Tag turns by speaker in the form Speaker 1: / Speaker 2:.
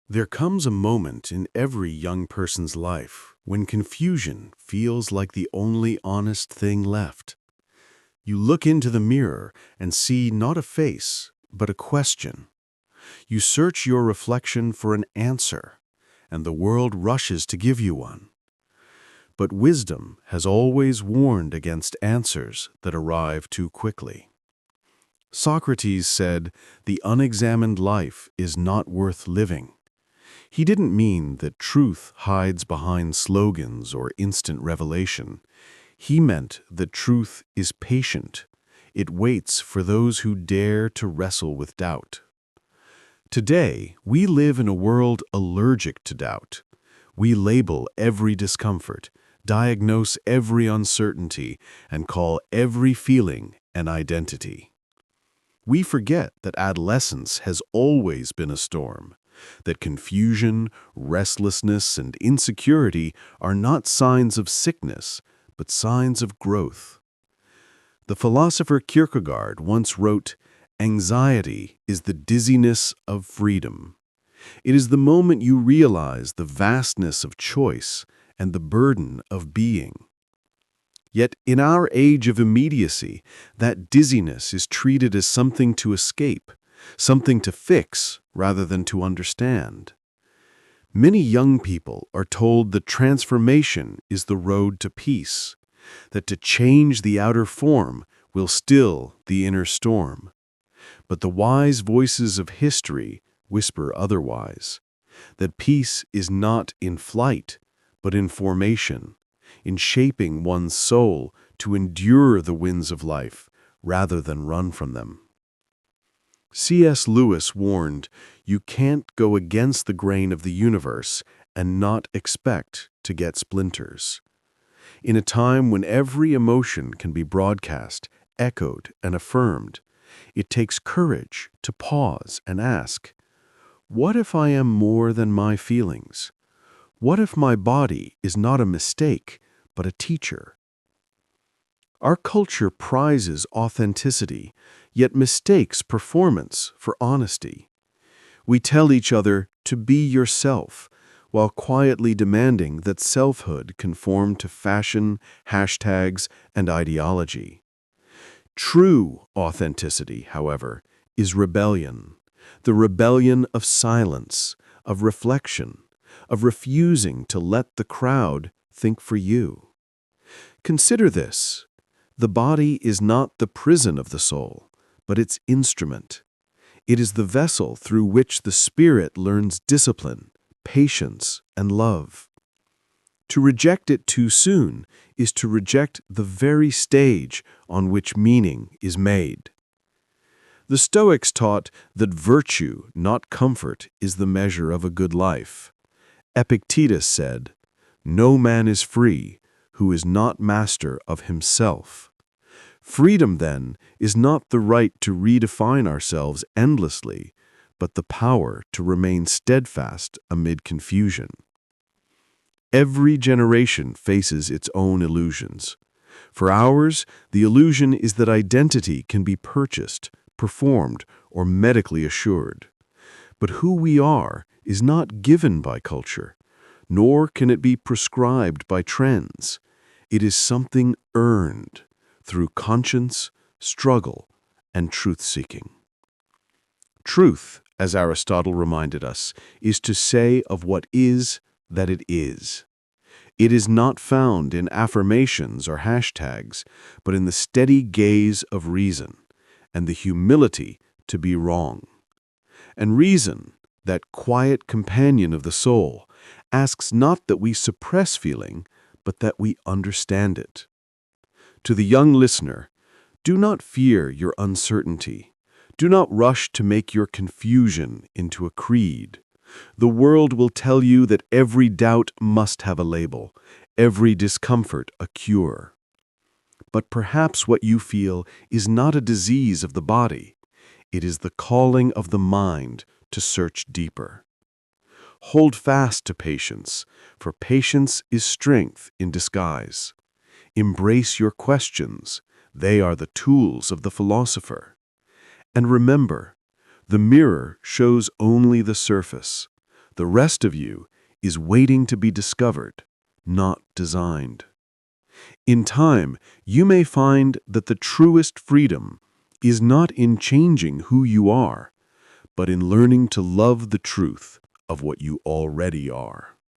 Speaker 1: There comes a moment in every young person's life when confusion feels like the only honest thing left. You look into the mirror and see not a face, but a question. You search your reflection for an answer, and the world rushes to give you one. But wisdom has always warned against answers that arrive too quickly. Socrates said, "The unexamined life is not worth living." He didn't mean that truth hides behind slogans or instant revelation. He meant that truth is patient. It waits for those who dare to wrestle with doubt. Today, we live in a world allergic to doubt. We label every discomfort, diagnose every uncertainty, and call every feeling an identity. We forget that adolescence has always been a storm, that confusion, restlessness, and insecurity are not signs of sickness, but signs of growth. The philosopher Kierkegaard once wrote, "Anxiety is the dizziness of freedom." It is the moment you realize the vastness of choice and the burden of being. Yet in our age of immediacy, that dizziness is treated as something to escape, something to fix rather than to understand. Many young people are told that transformation is the road to peace, that to change the outer form will still the inner storm. But the wise voices of history whisper otherwise, that peace is not in flight, but in formation, in shaping one's soul to endure the winds of life rather than run from them. C.S. Lewis warned, "You can't go against the grain of the universe and not expect to get splinters." In a time when every emotion can be broadcast, echoed, and affirmed, it takes courage to pause and ask, what if I am more than my feelings? What if my body is not a mistake, but a teacher? Our culture prizes authenticity, yet mistakes performance for honesty. We tell each other to be yourself, while quietly demanding that selfhood conform to fashion, hashtags, and ideology. True authenticity, however, is rebellion, the rebellion of silence, of reflection, of refusing to let the crowd think for you. Consider this. The body is not the prison of the soul, but its instrument. It is the vessel through which the spirit learns discipline, patience, and love. To reject it too soon is to reject the very stage on which meaning is made. The Stoics taught that virtue, not comfort, is the measure of a good life. Epictetus said, "No man is free who is not master of himself." Freedom, then, is not the right to redefine ourselves endlessly, but the power to remain steadfast amid confusion. Every generation faces its own illusions. For ours, the illusion is that identity can be purchased, performed, or medically assured. But who we are is not given by culture, nor can it be prescribed by trends. It is something earned through conscience, struggle, and truth-seeking. Truth, as Aristotle reminded us, is to say of what is that it is. It is not found in affirmations or hashtags, but in the steady gaze of reason and the humility to be wrong. And reason, that quiet companion of the soul, asks not that we suppress feeling, but that we understand it. To the young listener, do not fear your uncertainty. Do not rush to make your confusion into a creed. The world will tell you that every doubt must have a label, every discomfort a cure. But perhaps what you feel is not a disease of the body. It is the calling of the mind to search deeper. Hold fast to patience, for patience is strength in disguise. Embrace your questions. They are the tools of the philosopher. And remember, the mirror shows only the surface. The rest of you is waiting to be discovered, not designed. In time, you may find that the truest freedom is not in changing who you are, but in learning to love the truth of what you already are.